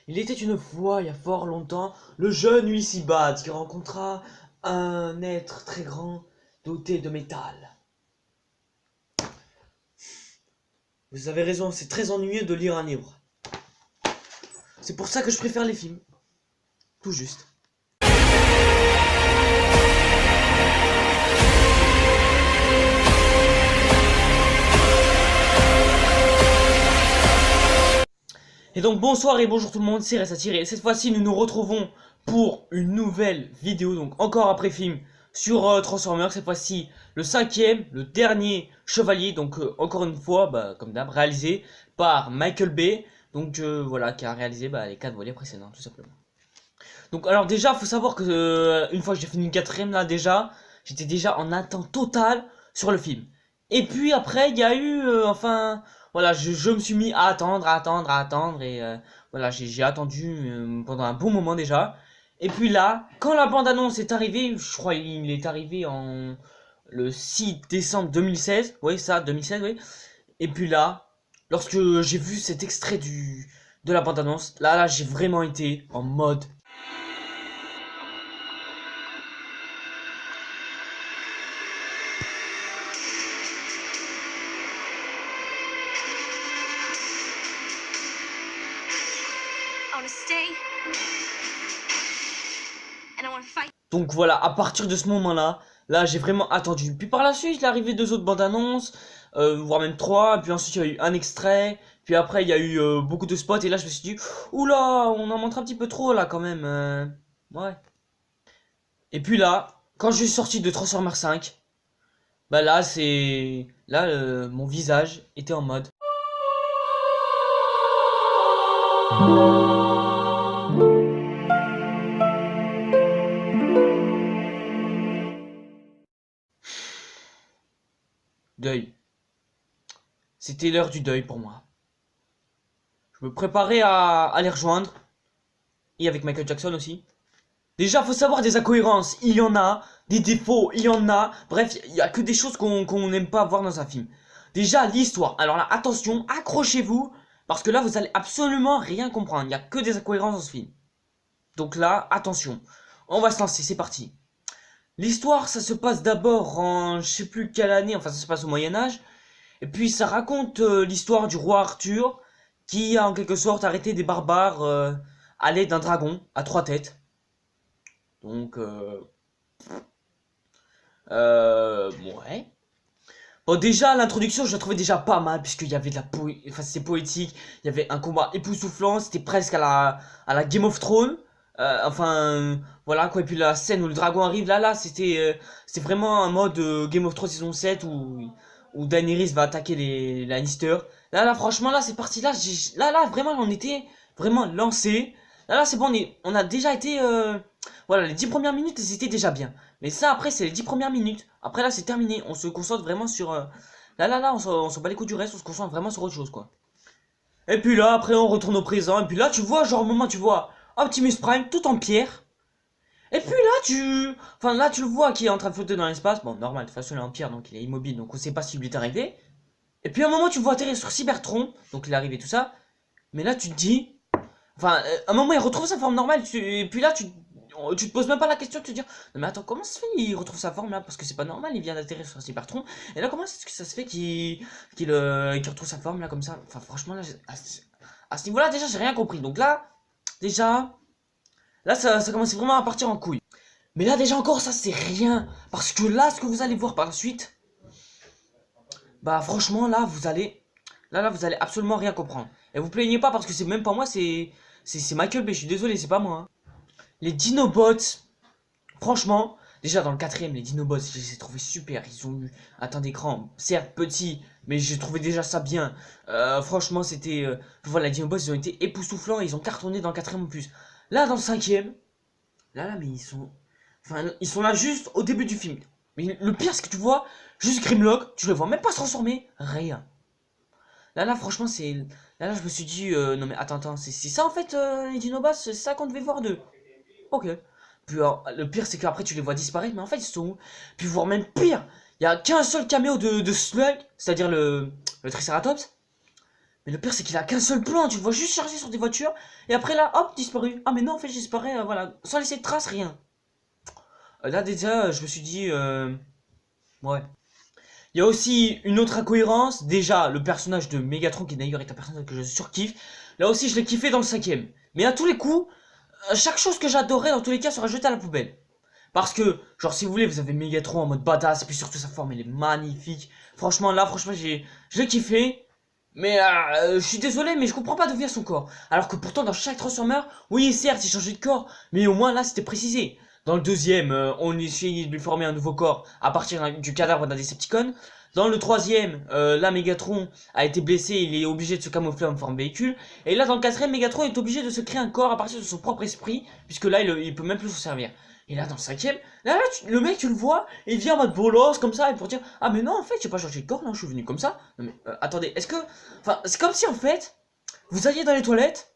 Il était une fois, il y a fort longtemps, le jeune Ulysse qui rencontra un être très grand, doté de métal. Vous avez raison, c'est très ennuyeux de lire un livre. C'est pour ça que je préfère les films. Tout juste. Et donc bonsoir et bonjour tout le monde, c'est Ressatir et cette fois-ci nous nous retrouvons pour une nouvelle vidéo, donc encore après film sur Transformers, cette fois-ci le cinquième, le dernier chevalier, donc encore une fois, comme d'hab, réalisé par Michael Bay, donc voilà, qui a réalisé les 4 volets précédents tout simplement. Donc alors déjà, faut savoir que une fois que j'ai fini le quatrième là déjà, j'étais déjà en attente totale sur le film. Et puis après, il y a eu, voilà, je me suis mis à attendre, et voilà, j'ai attendu pendant un bon moment déjà. Et puis là, quand la bande-annonce est arrivée, je crois qu'il est arrivé en le 6 décembre 2016, oui ça, 2016, oui. Et puis là, lorsque j'ai vu cet extrait de la bande-annonce, là j'ai vraiment été en mode donc voilà, à partir de ce moment-là, là j'ai vraiment attendu. Puis par la suite, il est arrivé 2 autres bandes annonces, voire même 3. Puis ensuite il y a eu un extrait. Puis après il y a eu beaucoup de spots. Et là je me suis dit, oula, on en montre un petit peu trop là quand même. Ouais. Et puis là, quand je suis sorti de Transformers 5, bah là c'est... Là mon visage était en mode... Deuil. C'était l'heure du deuil pour moi. Je me préparais à les rejoindre. Et avec Michael Jackson aussi. Déjà, faut savoir des incohérences. Il y en a. Des défauts, il y en a. Bref, il y a que des choses qu'on n'aime pas voir dans un film. Déjà, l'histoire. Alors là, attention, accrochez-vous. Parce que là, vous allez absolument rien comprendre. Il n'y a que des incohérences dans ce film. Donc là, attention. On va se lancer, c'est parti. L'histoire, ça se passe d'abord en je sais plus quelle année. Enfin, ça se passe au Moyen-Âge. Et puis, ça raconte l'histoire du roi Arthur, qui a en quelque sorte arrêté des barbares à l'aide d'un dragon à 3 têtes. Donc, ouais. Bon, déjà, l'introduction, je la trouvais déjà pas mal, puisqu'il y avait de la enfin, c'était poétique, il y avait un combat époustouflant, c'était presque à la Game of Thrones. Voilà quoi, et puis la scène où le dragon arrive, là, c'était vraiment un mode Game of Thrones saison 7 où Daenerys va attaquer les Lannister. Là, franchement, là, c'est parti, là, vraiment, on était vraiment lancé. Là, c'est bon, on a déjà été, voilà, les 10 premières minutes, c'était déjà bien. Mais ça, après, c'est les 10 premières minutes. Après, là, c'est terminé. On se concentre vraiment sur, là, on s'en bat les coups du reste, on se concentre vraiment sur autre chose, quoi. Et puis là, après, on retourne au présent. Et puis là, tu vois, genre, au moment, tu vois Optimus Prime, tout en pierre. Et puis là, là, tu le vois qui est en train de flotter dans l'espace. Bon, normal, de toute façon, il est en pierre, donc il est immobile, donc on sait pas s'il lui est arrivé. Et puis à un moment, tu le vois atterrir sur Cybertron, donc il est arrivé tout ça. Mais là, tu te dis... Enfin, à un moment, il retrouve sa forme normale. Et puis là, tu te poses même pas la question de te dire, non mais attends, comment ça se fait il retrouve sa forme là? Parce que c'est pas normal, il vient d'atterrir sur Cybertron. Et là, comment est-ce que ça se fait qu'il retrouve sa forme là comme ça? Enfin, franchement, là, à ce niveau-là, déjà, j'ai rien compris. Donc là, déjà, là, ça commence vraiment à partir en couille. Mais là, déjà encore, ça, c'est rien. Parce que là, ce que vous allez voir par la suite, bah, franchement, là, vous allez absolument rien comprendre. Et vous plaignez pas parce que c'est même pas moi, c'est Michael Bay. Je suis désolé, c'est pas moi. Hein. Les Dinobots, franchement, déjà dans le quatrième, les Dinobots, je les ai trouvés super. Ils ont eu un temps d'écran, certes petit, mais j'ai trouvé déjà ça bien. Franchement, c'était... voilà, les Dinobots, ils ont été époustouflants et ils ont cartonné dans le quatrième en plus. Là, dans le cinquième, là, mais ils sont... Enfin, ils sont là juste au début du film. Mais le pire, c'est que tu vois, juste Grimlock, tu le vois même pas se transformer, rien. Là, franchement, c'est... Là, je me suis dit, non mais attends, c'est ça en fait, les Dinobots, c'est ça qu'on devait voir d'eux. Ok. Puis alors, le pire, c'est qu'après, tu les vois disparaître, mais en fait, ils sont où? Puis voire même pire, il y a qu'un seul caméo de Slug, c'est-à-dire le Triceratops. Mais le pire, c'est qu'il a qu'un seul plan. Tu le vois juste charger sur des voitures. Et après, là, hop, disparu. Ah, mais non, en fait, j'ai disparu, voilà. Sans laisser de traces, rien. Là, déjà, je me suis dit, ouais. Il y a aussi une autre incohérence. Déjà, le personnage de Megatron, qui d'ailleurs est un personnage que je surkiffe. Là aussi, je l'ai kiffé dans le 5ème. Mais à tous les coups, chaque chose que j'adorais, dans tous les cas, sera jetée à la poubelle. Parce que, genre, si vous voulez, vous avez Megatron en mode badass. Et puis surtout, sa forme, elle est magnifique. Franchement, là, franchement, je l'ai kiffé. Mais je suis désolé, mais je comprends pas d'où vient son corps. Alors que pourtant, dans chaque Transformer, oui, certes, il changeait de corps. Mais au moins, là, c'était précisé. Dans le deuxième, on essayait de lui former un nouveau corps à partir du cadavre d'un Decepticon. Dans le troisième, là, Megatron a été blessé, il est obligé de se camoufler en forme véhicule. Et là, dans le quatrième, Megatron est obligé de se créer un corps à partir de son propre esprit, puisque là, il peut même plus s'en servir. Et là, dans le cinquième, là, le mec, tu le vois, il vient en mode bolos, comme ça, et pour dire, ah, mais non, en fait, j'ai pas changé de corps, non, je suis venu comme ça. Non, mais, attendez, est-ce que, enfin, c'est comme si, en fait, vous alliez dans les toilettes,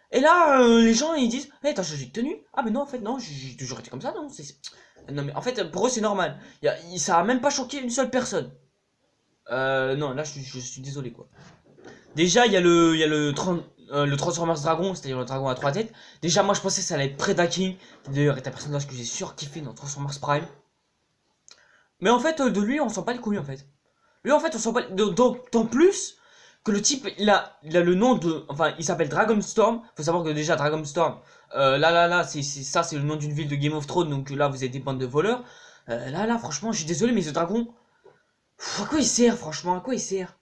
et là, les gens, ils disent, hey, t'as changé de tenue? Ah, mais non, en fait, non, j'ai toujours été comme ça, non, non, mais en fait, pour eux, c'est normal. Ça a même pas choqué une seule personne. Non, là, je suis désolé, quoi. Déjà, il y a le Transformers Dragon, c'est-à-dire le dragon à 3 têtes. Déjà, moi, je pensais que ça allait être Predaking, qui d'ailleurs est un personnage que j'ai surkiffé dans Transformers Prime. Mais en fait, de lui, on sent pas les couilles, en fait. Lui, en fait, on sent pas... D'autant plus que le type, il a le nom de... Enfin, il s'appelle Dragonstorm. Faut savoir que déjà, Dragonstorm, là, c'est le nom d'une ville de Game of Thrones, donc là, vous avez des bandes de voleurs. Là, franchement, je suis désolé, mais ce dragon... à quoi il sert, franchement? À quoi il sert?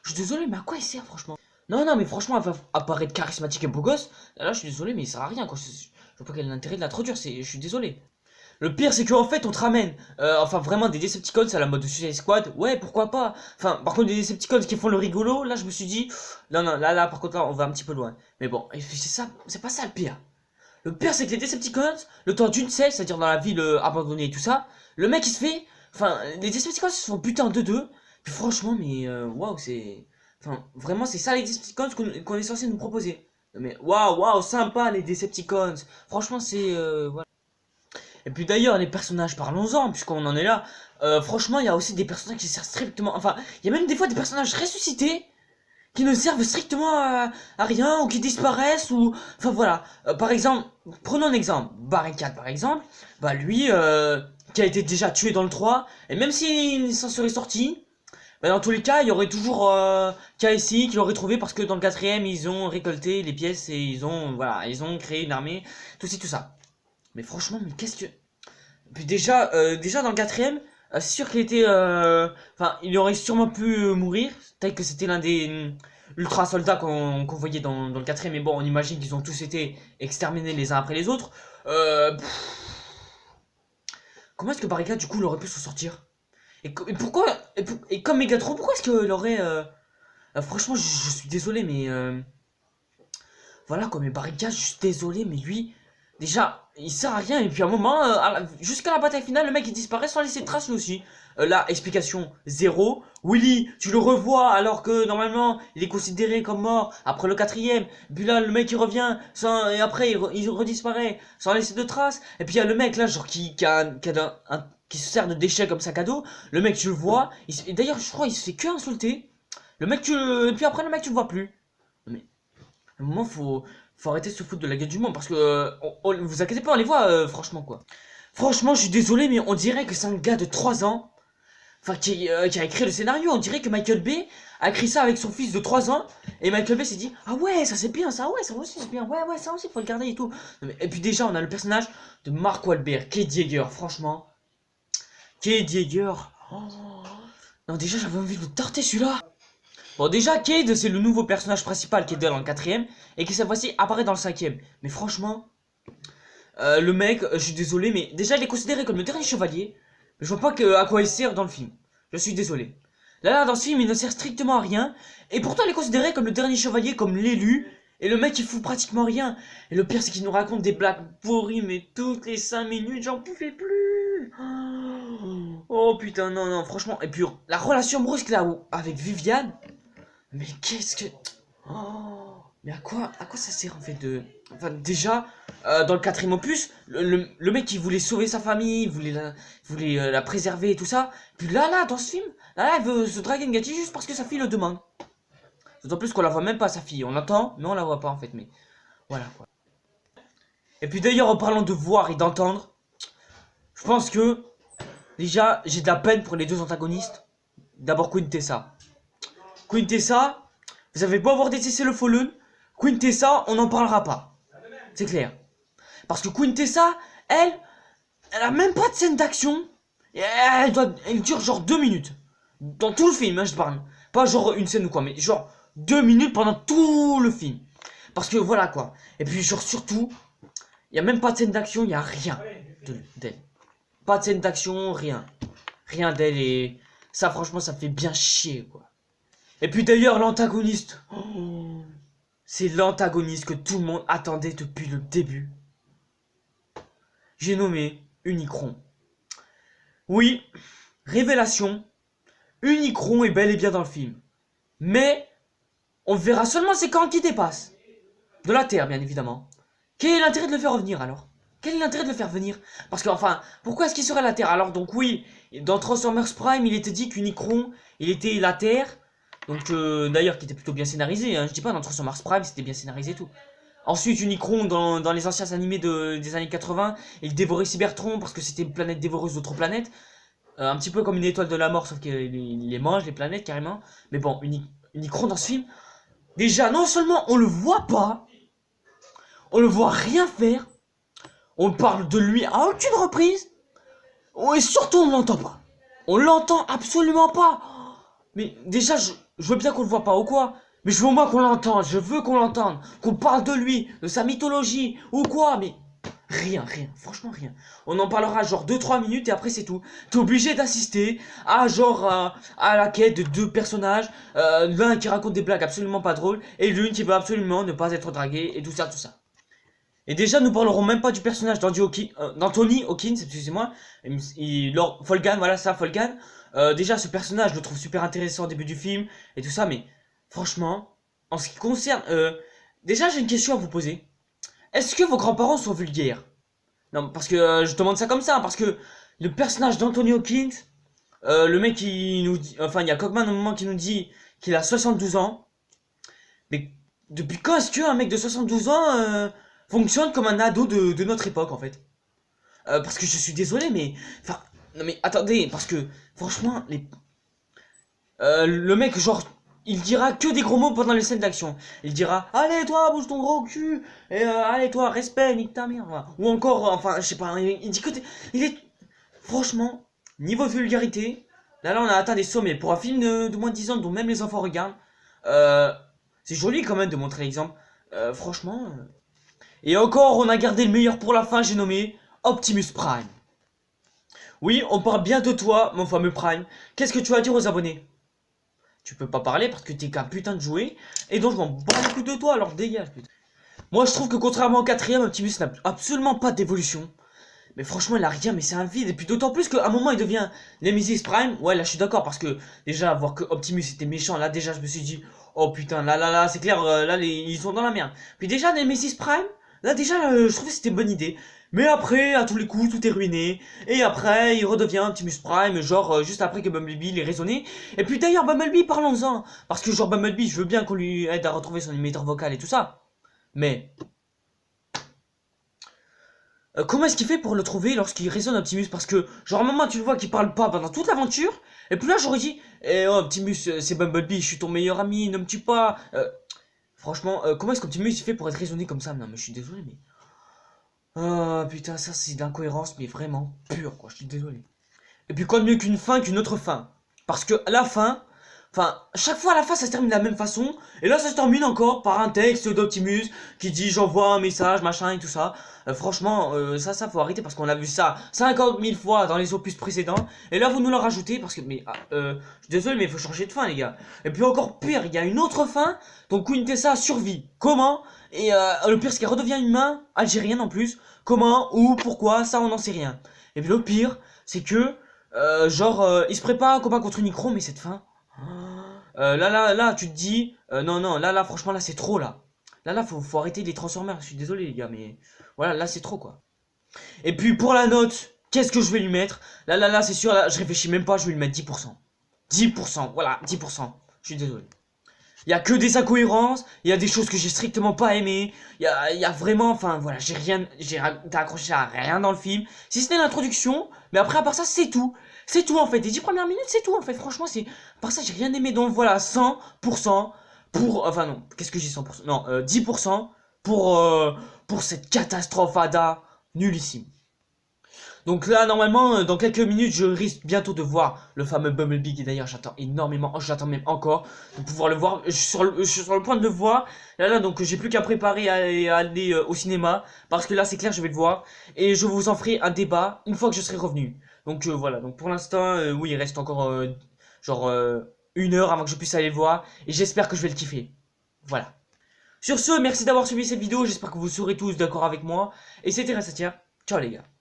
Je suis désolé, mais à quoi il sert, franchement? Non, non, mais franchement, elle va apparaître charismatique et beau gosse. Là, je suis désolé, mais il sert à rien, quoi. Je vois pas quel est l'intérêt de l'introduire, je suis désolé. Le pire, c'est qu'en fait, on te ramène, enfin, vraiment, des Decepticons à la mode de Suicide Squad. Ouais, pourquoi pas. Enfin, par contre, des Decepticons qui font le rigolo, là, je me suis dit, non, non, là, par contre, là, on va un petit peu loin. Mais bon, c'est ça, c'est pas ça le pire. Le pire, c'est que les Decepticons, le temps d'une scène, c'est-à-dire dans la ville abandonnée et tout ça, le mec, il se fait, enfin, les Decepticons se font buter en 2-2. Puis franchement, mais waouh, c'est. Enfin, vraiment, c'est ça les Decepticons qu'on est censé nous proposer. Mais waouh, sympa les Decepticons. Franchement, c'est. Voilà. Et puis d'ailleurs, les personnages, parlons-en, puisqu'on en est là. Franchement, il y a aussi des personnages qui servent strictement. Enfin, il y a même des fois des personnages ressuscités qui ne servent strictement à rien ou qui disparaissent ou. Enfin voilà. Par exemple, prenons un exemple. Barricade, par exemple. Bah lui, qui a été déjà tué dans le 3. Et même s'il s'en serait sorti. Bah dans tous les cas, il y aurait toujours KSI qui l'aurait trouvé parce que dans le quatrième, ils ont récolté les pièces et ils ont créé une armée, tout ci tout ça. Mais franchement, mais qu'est-ce que... Puis déjà dans le quatrième, c'est sûr qu'il était... Enfin, il aurait sûrement pu mourir, tel que c'était l'un des ultra soldats qu'on voyait dans le quatrième. Mais bon, on imagine qu'ils ont tous été exterminés les uns après les autres. Comment est-ce que Barricade, du coup, il aurait pu s'en sortir? Et pourquoi... Et comme Megatron, pourquoi est-ce qu'il aurait... franchement, je suis désolé, mais... Voilà, quoi, mais Barricade, je suis désolé, mais lui... Déjà, il sert à rien, et puis à un moment, jusqu'à la bataille finale, le mec il disparaît sans laisser de traces lui aussi. Là, explication zéro. Willy, tu le revois alors que normalement il est considéré comme mort après le quatrième. Puis là, le mec il revient et après il redisparaît sans laisser de traces. Et puis il y a le mec là, genre qui se sert de déchets comme sac à dos. Le mec, tu le vois. Et d'ailleurs, je crois il se fait que insulter. Le mec, et puis après, le mec, tu le vois plus. Mais à un moment, faut arrêter de se foutre de la gueule du monde parce que vous inquiétez pas, on les voit franchement quoi. Franchement, je suis désolé, mais on dirait que c'est un gars de 3 ans, enfin qui a écrit le scénario. On dirait que Michael Bay a écrit ça avec son fils de 3 ans et Michael Bay s'est dit ah ouais, ça c'est bien, ça ouais, ça aussi c'est bien, ouais, ça aussi faut le garder et tout. Et puis déjà, on a le personnage de Mark Wahlberg, Cade Yeager, franchement. Cade Yeager. Oh. Non, déjà j'avais envie de le tarter celui-là. Bon, déjà, Cade, c'est le nouveau personnage principal qui est dans le quatrième et qui cette fois-ci apparaît dans le cinquième. Mais franchement, le mec, je suis désolé, mais déjà, il est considéré comme le dernier chevalier. Mais je vois pas à quoi il sert dans le film. Je suis désolé. Là, dans ce film, il ne sert strictement à rien. Et pourtant, il est considéré comme le dernier chevalier, comme l'élu. Et le mec, il fout pratiquement rien. Et le pire, c'est qu'il nous raconte des blagues pourries, mais toutes les 5 minutes, j'en pouvais plus. Oh putain, non, non, franchement. Et puis, la relation brusque là avec Viviane. Mais qu'est-ce que... Oh, mais à quoi ça sert en fait de... Enfin déjà, dans le quatrième opus, le mec il voulait sauver sa famille, il voulait la préserver et tout ça. Puis là, dans ce film, là, il veut se draguer une gâchis juste parce que sa fille le demande. D'autant plus qu'on la voit même pas, sa fille. On l'entend, mais on la voit pas en fait. Mais voilà quoi. Et puis d'ailleurs, en parlant de voir et d'entendre, je pense que déjà, j'ai de la peine pour les deux antagonistes. D'abord Queen Tessa. Queen Tessa, vous avez beau avoir détesté le Fallen, Queen Tessa, on n'en parlera pas. C'est clair. Parce que Queen Tessa, elle a même pas de scène d'action. Elle dure genre 2 minutes. Dans tout le film, hein, je parle. Pas genre une scène ou quoi, mais genre 2 minutes pendant tout le film. Parce que voilà quoi. Et puis genre surtout, il y a même pas de scène d'action, il y a rien d'elle. Pas de scène d'action, rien. Rien d'elle et ça franchement ça me fait bien chier quoi. Et puis d'ailleurs l'antagoniste. Oh, c'est l'antagoniste que tout le monde attendait depuis le début. J'ai nommé Unicron. Oui, révélation. Unicron est bel et bien dans le film. Mais on verra seulement ses camps qui dépassent. De la Terre bien évidemment. Quel est l'intérêt de le faire revenir alors? Quel est l'intérêt de le faire venir? Parce que enfin, pourquoi est-ce qu'il serait la Terre? Alors donc oui, dans Transformers Prime, il était dit qu'Unicron, il était la Terre. Donc d'ailleurs qui était plutôt bien scénarisé, hein. Je dis pas dans Transformers Prime, c'était bien scénarisé et tout. Ensuite Unicron dans les anciens animés des années 80, il dévorait Cybertron parce que c'était une planète dévoreuse d'autres planètes. Un petit peu comme une étoile de la mort, sauf qu'il les mange, les planètes carrément. Mais bon, Unicron dans ce film, déjà non seulement on le voit pas, on le voit rien faire, on parle de lui à aucune reprise, et surtout on ne l'entend pas. On l'entend absolument pas. Mais déjà, je veux bien qu'on le voit pas ou quoi, mais je veux au moins qu'on l'entende, je veux qu'on l'entende, qu'on parle de lui, de sa mythologie, ou quoi, mais rien, franchement rien. On en parlera genre 2-3 minutes et après c'est tout. T'es obligé d'assister à genre à la quête de deux personnages, l'un qui raconte des blagues absolument pas drôles, et l'une qui veut absolument ne pas être draguée, et tout ça, tout ça. Et déjà, nous parlerons même pas du personnage d'Anthony Hawkins, excusez-moi, Lord Folgan, voilà ça, Folgan. Déjà, ce personnage, je le trouve super intéressant au début du film, et tout ça, mais franchement, en ce qui concerne... déjà, j'ai une question à vous poser. Est-ce que vos grands-parents sont vulgaires? Non, parce que je demande ça comme ça, parce que le personnage d'Anthony Hawkins, le mec qui nous dit... Enfin, il y a Cogman au moment qui nous dit qu'il a 72 ans. Mais depuis quand est-ce qu'un mec de 72 ans fonctionne comme un ado de notre époque, en fait? Parce que je suis désolé, mais... Enfin, non mais attendez, parce que, franchement, le mec, genre... Il dira que des gros mots pendant les scènes d'action. Il dira allez toi bouge ton gros cul et allez toi respect nique ta mère. Voilà. Ou encore enfin je sais pas il dit que il est franchement niveau vulgarité là on a atteint des sommets pour un film de moins de 10 ans dont même les enfants regardent. C'est joli quand même de montrer l'exemple. Franchement et encore on a gardé le meilleur pour la fin, j'ai nommé Optimus Prime. Oui on parle bien de toi mon fameux Prime. Qu'est-ce que tu as à dire aux abonnés? Tu peux pas parler parce que t'es qu'un putain de jouet. Et donc je m'en bats les couilles de toi, alors dégage putain. Moi je trouve que contrairement au quatrième, Optimus n'a absolument pas d'évolution. Mais franchement il a rien, mais c'est un vide. Et puis d'autant plus qu'à un moment il devient Nemesis Prime. Ouais là je suis d'accord parce que déjà voir que Optimus était méchant, là déjà je me suis dit oh putain là c'est clair, là ils sont dans la merde. Puis déjà Nemesis Prime, là déjà je trouvais que c'était une bonne idée. Mais après, à tous les coups, tout est ruiné. Et après, il redevient Optimus Prime, genre juste après que Bumblebee l'ait raisonné. Et puis d'ailleurs, Bumblebee, parlons-en. Parce que genre Bumblebee, je veux bien qu'on lui aide à retrouver son émetteur vocal et tout ça. Mais... comment est-ce qu'il fait pour le trouver lorsqu'il résonne Optimus? Parce que, genre, à un moment, tu le vois qu'il parle pas pendant toute l'aventure. Et puis là, j'aurais dit, eh oh, Optimus, c'est Bumblebee, je suis ton meilleur ami, ne me tue pas. Franchement, comment est-ce qu'Optimus il fait pour être raisonné comme ça? Non, mais je suis désolé, mais... Ah putain, ça c'est d'incohérence, mais vraiment pure, quoi, je suis désolé. Et puis quoi de mieux qu'une fin qu'une autre fin? Parce que la fin, enfin, chaque fois à la fin ça se termine de la même façon, et là ça se termine encore par un texte d'Optimus qui dit j'envoie un message, machin et tout ça. Franchement, ça faut arrêter parce qu'on a vu ça 50 000 fois dans les opus précédents, et là vous nous le rajoutez parce que, mais, je suis désolé mais il faut changer de fin les gars. Et puis encore pire, il y a une autre fin, donc Queen Tessa survit. Comment? Et le pire c'est qu'elle redevient humain, algérienne en plus. Comment, où, pourquoi, ça on n'en sait rien. Et puis le pire, c'est que, genre, il se prépare un combat contre Unicron, mais cette fin... là, tu te dis... non, là, franchement, là, c'est trop, là. Là, faut arrêter les Transformers, je suis désolé, les gars, mais... Voilà, là, c'est trop, quoi. Et puis, pour la note, qu'est-ce que je vais lui mettre? Là, c'est sûr, là, je réfléchis même pas, je vais lui mettre 10%. 10%, voilà, 10%. Je suis désolé. Il y a que des incohérences, il y a des choses que j'ai strictement pas aimées, il y a vraiment, enfin voilà, j'ai été accroché à rien dans le film, si ce n'est l'introduction, mais après à part ça c'est tout. C'est tout en fait, les 10 premières minutes c'est tout en fait, franchement c'est, à part ça j'ai rien aimé, donc voilà, 100% enfin non, qu'est-ce que j'ai 100%, non, 10% pour cette catastrophe Ada, nullissime. Donc là, normalement, dans quelques minutes, je risque bientôt de voir le fameux Bumblebee. Et d'ailleurs, j'attends énormément, j'attends même encore de pouvoir le voir. Je suis sur le point de le voir. Là, donc j'ai plus qu'à préparer à aller au cinéma. Parce que là, c'est clair, je vais le voir. Et je vous en ferai un débat une fois que je serai revenu. Donc voilà, donc pour l'instant, oui, il reste encore genre 1 heure avant que je puisse aller le voir. Et j'espère que je vais le kiffer. Voilà. Sur ce, merci d'avoir suivi cette vidéo. J'espère que vous serez tous d'accord avec moi. Et c'était Rassatier. Ciao les gars.